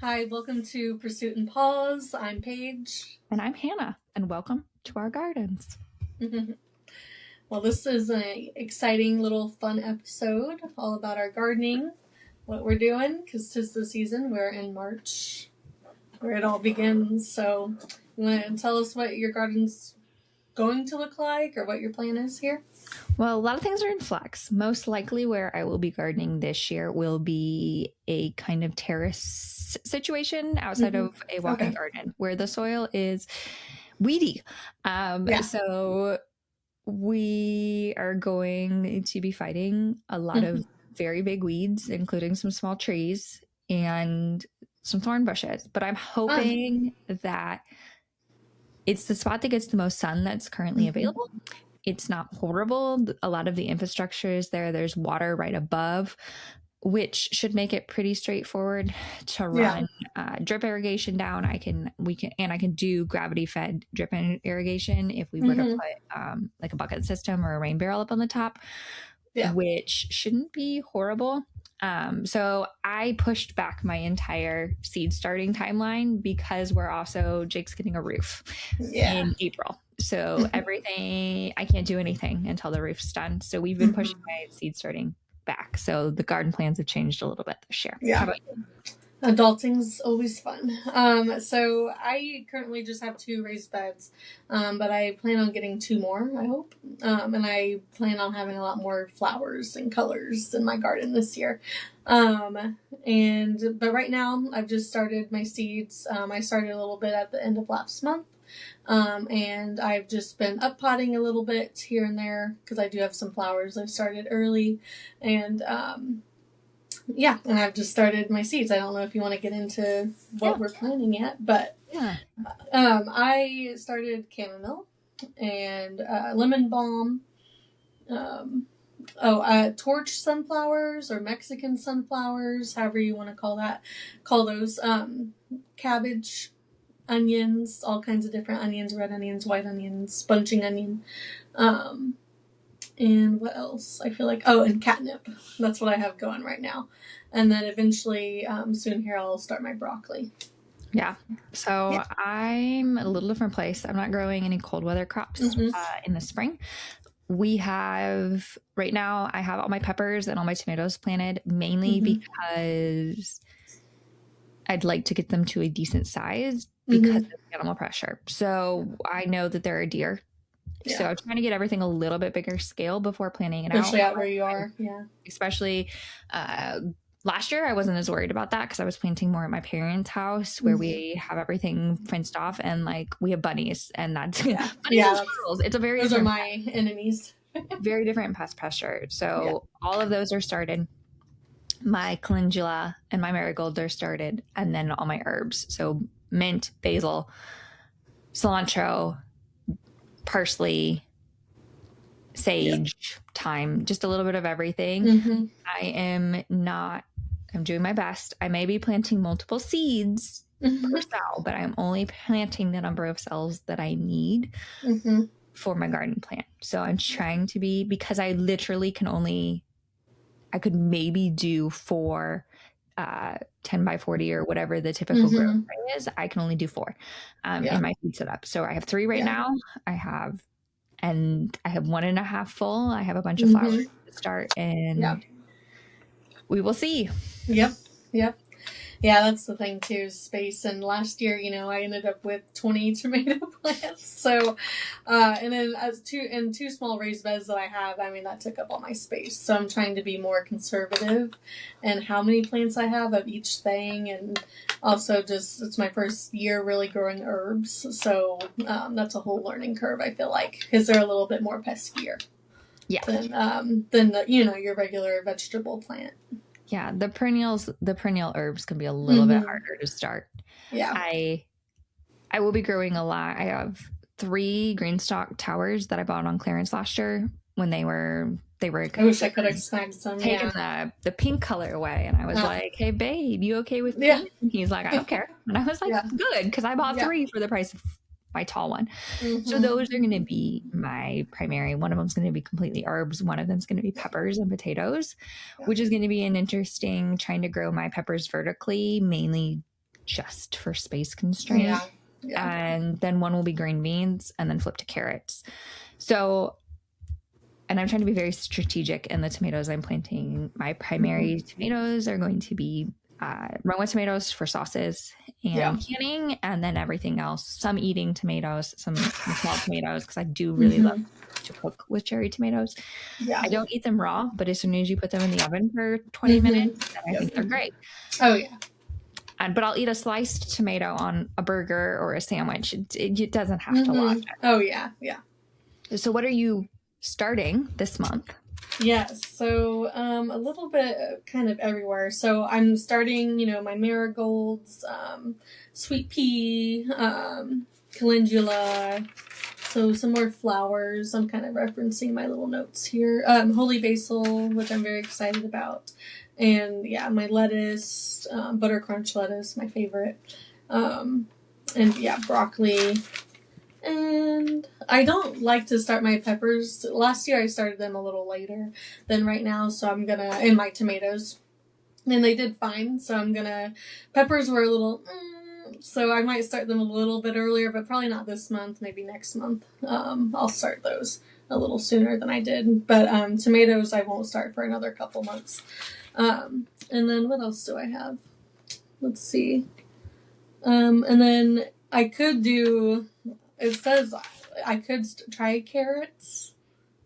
Hi, welcome to Pursuit and Pause. I'm Paige. And I'm Hannah, and welcome to our gardens. Well, this is an exciting little fun episode all about our gardening, what we're doing, because 'tis the season. We're in March, where it all begins. So, you want to tell us what your garden's going to look like or what your plan is here? Well, a lot of things are in flux. Most likely, where I will be gardening this year will be a kind of terrace situation outside of a walk-in garden where the soil is weedy. So we are going to be fighting a lot of very big weeds, including some small trees and some thorn bushes. But I'm hoping that it's the spot that gets the most sun that's currently available. It's not horrible. A lot of the infrastructure is there. There's water right above, which should make it pretty straightforward to run drip irrigation down. I can do gravity fed drip irrigation if we were to put like a bucket system or a rain barrel up on the top, which shouldn't be horrible. So I pushed back my entire seed starting timeline because Jake's getting a roof in April. So everything, I can't do anything until the roof's done. So we've been pushing my seed starting back. So the garden plans have changed a little bit this year. Yeah. How about you? Adulting's always fun. So I currently just have 2 raised beds, but I plan on getting 2 more, I hope. And I plan on having a lot more flowers and colors in my garden this year. But right now I've just started my seeds. I started a little bit at the end of last month. And I've just been up potting a little bit here and there because I do have some flowers I started early. And I've just started my seeds. I don't know if you want to get into what we're planning yet, but I started chamomile and lemon balm, torch sunflowers or Mexican sunflowers, however you want to call those, cabbage, onions, all kinds of different onions, red onions, white onions, bunching onion, and what else? I feel like, and catnip. That's what I have going right now. And then eventually, soon here, I'll start my broccoli. Yeah. So I'm a little different place. I'm not growing any cold weather crops in the spring. We have, right now, I have all my peppers and all my tomatoes planted, mainly because I'd like to get them to a decent size because of animal pressure. So I know that there are deer. So I'm trying to get everything a little bit bigger scale before planning it Especially out where you are. Especially last year, I wasn't as worried about that because I was planting more at my parents' house where we have everything fenced off and like we have bunnies and that's bunnies and squirrels. It's a very those are my enemies. Very different pest pressure. So all of those are started. My calendula and my marigold are started, and then all my herbs. So mint, basil, cilantro, parsley, sage, thyme, just a little bit of everything. I'm doing my best. I may be planting multiple seeds per cell, but I'm only planting the number of cells that I need for my garden plant. So I'm trying to be, because I literally I could maybe do 4 10 by 40 or whatever the typical growth rate is. I can only do 4 in my seed setup. So I have 3 right now. I have 1.5 full. I have a bunch of flowers to start, and we will see. Yep. Yeah, that's the thing too, space. And last year, I ended up with 20 tomato plants. So, and then two small raised beds that I have, that took up all my space. So I'm trying to be more conservative in how many plants I have of each thing. And also it's my first year really growing herbs. So, that's a whole learning curve, I feel like, because they're a little bit more peskier. Yeah. Than your regular vegetable plant. Yeah, the perennial herbs can be a little bit harder to start. Yeah. I will be growing a lot. I have 3 green stalk towers that I bought on clearance last year when they were I wish I could have snagged some. Taking the pink color away, and I was like, "Hey, babe, you okay with pink?" And he's like, "I don't care." And I was like, "Good," because I bought 3 for the price of my tall one. So those are going to be my primary. One of them is going to be completely herbs. One of them is going to be peppers and potatoes, which is going to be an interesting, trying to grow my peppers vertically, mainly just for space constraint. Yeah. Yeah. And then one will be green beans and then flip to carrots. So, and I'm trying to be very strategic in the tomatoes I'm planting. My primary tomatoes are going to be Roma tomatoes for sauces and canning, and then everything else, some eating tomatoes, some small tomatoes, because I do really love to cook with cherry tomatoes. Yeah. I don't eat them raw, but as soon as you put them in the oven for 20 minutes, then I think they're great. Oh, yeah. But I'll eat a sliced tomato on a burger or a sandwich. It doesn't have to watch it. Oh, yeah. Yeah. So what are you starting this month? Yes, so a little bit kind of everywhere. So I'm starting, my marigolds, sweet pea, calendula, so some more flowers. I'm kind of referencing my little notes here. Holy basil, which I'm very excited about. And yeah, my lettuce, butter crunch lettuce, my favorite. And yeah, broccoli. And I don't like to start my peppers. Last year I started them a little later than right now, so I'm gonna, and my tomatoes. And they did fine, so peppers were a little, so I might start them a little bit earlier, but probably not this month, maybe next month. I'll start those a little sooner than I did. But tomatoes I won't start for another couple months. And then what else do I have? Let's see. And then I could do... It says I could try carrots,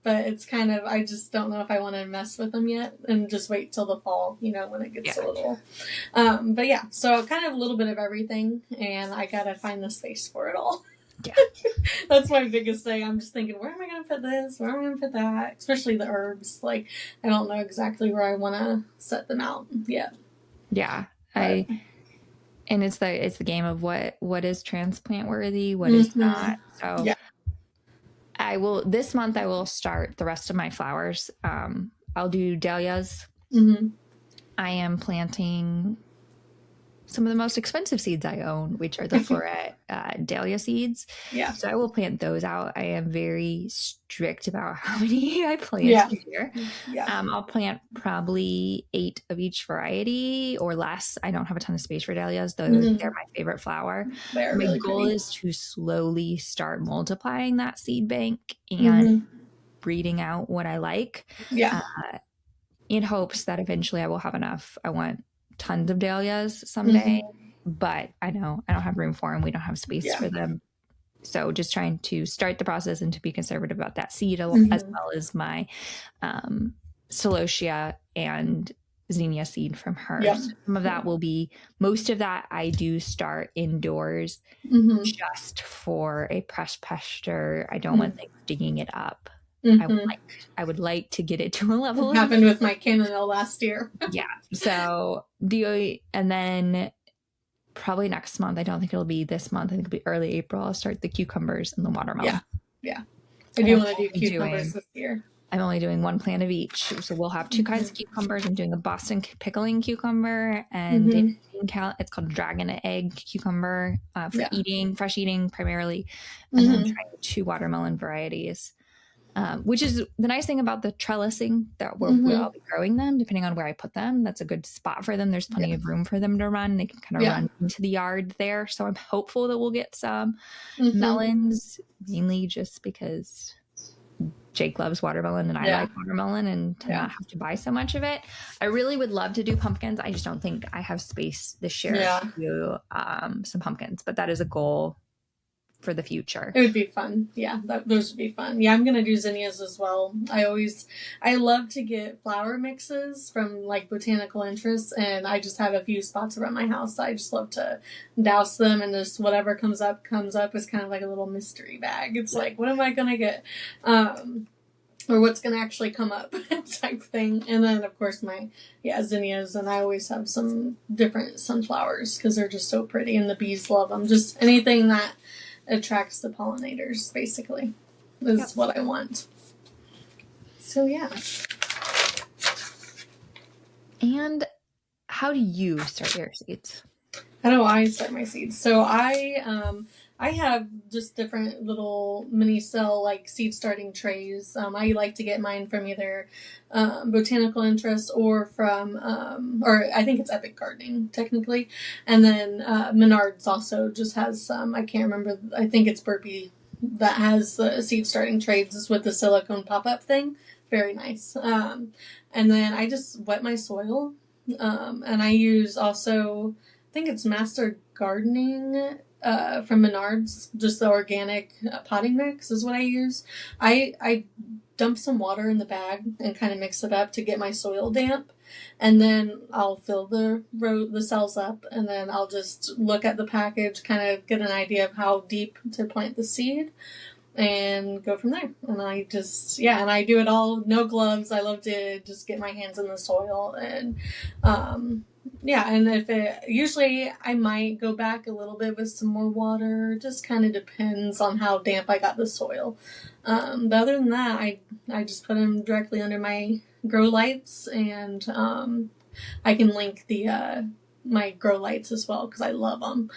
but it's kind of, I just don't know if I want to mess with them yet and just wait till the fall, when it gets a little. But yeah, so kind of a little bit of everything, and I gotta find the space for it all. Yeah. That's my biggest thing. I'm just thinking, where am I going to put this? Where am I going to put that? Especially the herbs. Like, I don't know exactly where I want to set them out yet. Yeah. And it's the game of what is transplant worthy, what is not. So yeah. This month I will start the rest of my flowers. I'll do dahlias. I am planting some of the most expensive seeds I own, which are the Floret dahlia seeds. Yeah. So I will plant those out. I am very strict about how many I plant here. Yeah. I'll plant probably 8 of each variety or less. I don't have a ton of space for dahlias, though they're my favorite flower. My really goal is to slowly start multiplying that seed bank and breeding out what I like. Yeah. In hopes that eventually I will have enough. I want tons of dahlias someday, but I know I don't have room for them. We don't have space for them. So just trying to start the process and to be conservative about that seed as well as my celosia and zinnia seed from her. Yep. Some of that will be, most of that I do start indoors just for a press pester. I don't want things digging it up. I would like to get it to a level. It happened with my cannonelle last year. Yeah. So and then probably next month. I don't think it'll be this month. I think it'll be early April. I'll start the cucumbers and the watermelon. Yeah. I do want to do cucumbers this year. I'm only doing 1 plant of each. So we'll have 2 kinds of cucumbers. I'm doing a Boston pickling cucumber and it's called dragon egg cucumber for eating, fresh eating primarily. And then I'm trying 2 watermelon varieties. Which is the nice thing about the trellising that we'll be growing them, depending on where I put them. That's a good spot for them. There's plenty of room for them to run. They can kind of run into the yard there. So I'm hopeful that we'll get some melons, mainly just because Jake loves watermelon and I like watermelon, and to not have to buy so much of it. I really would love to do pumpkins. I just don't think I have space this year to do some pumpkins, but that is a goal for the future. It would be fun. Yeah, those would be fun. Yeah, I'm gonna do zinnias as well. I love to get flower mixes from like botanical interests, and I just have a few spots around my house. I just love to douse them, and just whatever comes up is kind of like a little mystery bag. It's like, what am I gonna get? Or what's gonna actually come up type thing. And then of course my zinnias, and I always have some different sunflowers because they're just so pretty and the bees love them. Just anything that attracts the pollinators, basically, is what I want. So yeah. And how do you start your seeds? How do I start my seeds? So I I have just different little mini cell like seed starting trays. I like to get mine from either Botanical Interest or from, or I think it's Epic Gardening technically. And then Menards also just has some. I can't remember. I think it's Burpee that has the seed starting trays with the silicone pop up thing. Very nice. And then I just wet my soil. And I use also, I think it's Master Gardening from Menards, just the organic potting mix is what I use. I dump some water in the bag and kind of mix it up to get my soil damp, and then I'll fill the cells up, and then I'll just look at the package, kind of get an idea of how deep to plant the seed, and go from there. And I just, yeah, and I do it all, no gloves. I love to just get my hands in the soil and, yeah, and if it, usually I might go back a little bit with some more water, just kind of depends on how damp I got the soil. But other than that, I just put them directly under my grow lights, and, I can link the, my grow lights as well, because I love them.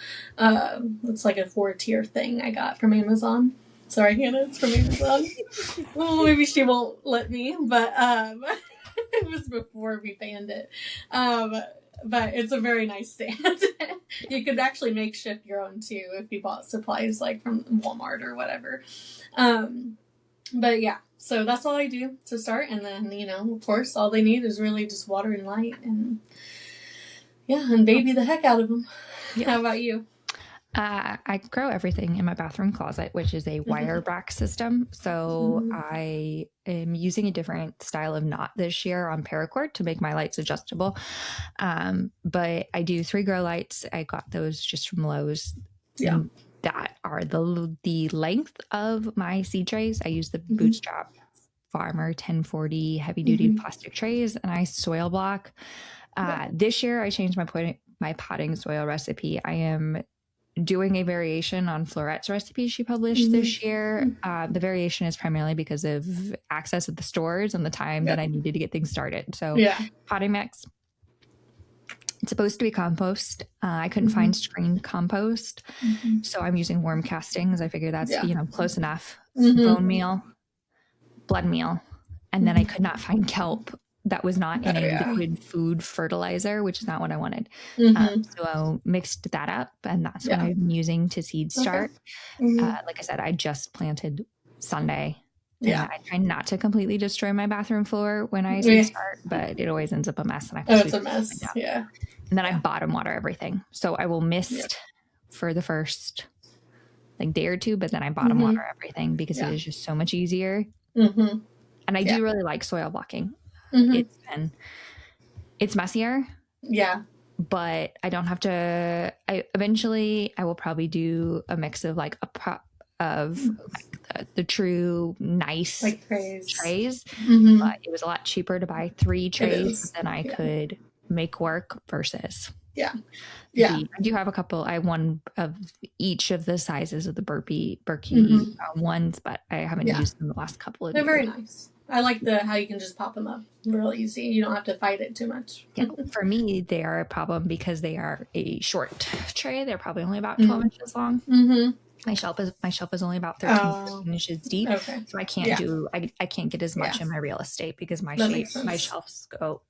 It's like a 4-tier thing I got from Amazon. Sorry, Hannah, it's from Amazon. Well, maybe she won't let me, but it was before we banned it. But it's a very nice stand. You could actually makeshift your own too if you bought supplies like from Walmart or whatever. But yeah, so that's all I do to start, and then of course, all they need is really just water and light, and yeah, and baby the heck out of them. Yeah. How about you? I grow everything in my bathroom closet, which is a wire rack system. So I am using a different style of knot this year on paracord to make my lights adjustable. But I do 3 grow lights. I got those just from Lowe's. Yeah. That are the length of my seed trays. I use the Bootstrap Farmer 1040 heavy duty plastic trays, and I soil block. This year I changed my potting soil recipe. I am doing a variation on Florette's recipe she published this year. The variation is primarily because of access at the stores and the time that I needed to get things started. So potting mix. It's supposed to be compost. I couldn't find screened compost. So I'm using worm castings. I figure that's, close enough. Bone meal, blood meal. And then I could not find kelp that was not in a liquid food fertilizer, which is not what I wanted. So I mixed that up, and that's what I'm using to seed start. Like I said, I just planted Sunday. Yeah, I try not to completely destroy my bathroom floor when I seed start, but it always ends up a mess. And I it's a mess. Yeah. And then I bottom water everything. So I will mist for the first day or two, but then I bottom water everything because it is just so much easier. And I do really like soil blocking. It's messier. Yeah. But I don't have to, eventually I will probably do a mix of the true nice trays. But it was a lot cheaper to buy 3 trays than I could make work versus. I do have a couple. I have one of each of the sizes of the Berkey ones, but I haven't used them the last couple of years. They're very nice. I like how you can just pop them up real easy. You don't have to fight it too much. For me, they are a problem because they are a short tray. They're probably only about 12 inches long. My shelf is only about 13 inches deep. Okay. So I can't I can't get as much in my real estate because my shelves go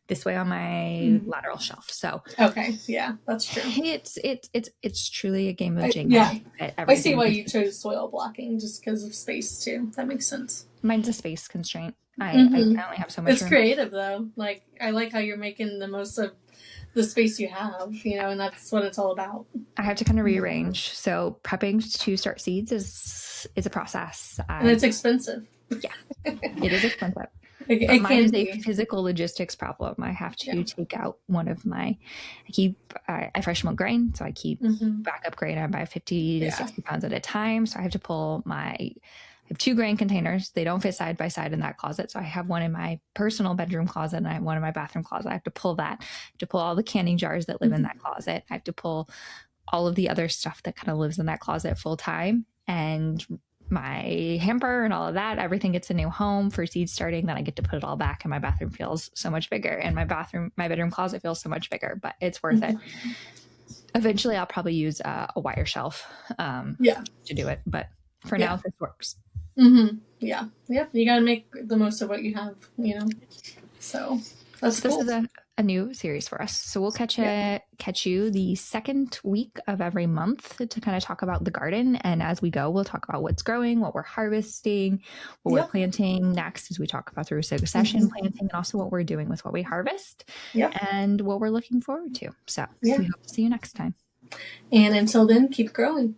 this way on my lateral shelf. So that's true. It's truly a game of Jenga. Yeah, I see why you chose soil blocking, just because of space too. That makes sense. Mine's a space constraint. I only have so much. It's room. Creative though. I like how you're making the most of the space you have, and that's what it's all about. I have to kind of rearrange. So prepping to start seeds is a process. And it's expensive. Yeah, it is expensive. Mine is a physical logistics problem. I have to take out one of my, I fresh milk grain. So I keep backup grain. I buy 50 to 60 pounds at a time. So I have to pull I have 2 grain containers. They don't fit side by side in that closet. So I have one in my personal bedroom closet and I have one in my bathroom closet. I have to pull that. I have to pull all the canning jars that live in that closet. I have to pull all of the other stuff that kind of lives in that closet full time. And my hamper and all of that, everything gets a new home for seed starting. Then I get to put it all back, and my bathroom feels so much bigger, and my bedroom closet feels so much bigger, but it's worth it. Eventually, I'll probably use a wire shelf Yeah. to do it, but for Yeah. now, this works. Yeah. Yep. You got to make the most of what you have, you know? So that's This cool. is a new series for us. So we'll catch you the second week of every month to kind of talk about the garden. And as we go, we'll talk about what's growing, what we're harvesting, what we're planting next as we talk about through succession planting, and also what we're doing with what we harvest and what we're looking forward to. So we hope to see you next time. And until then, keep growing.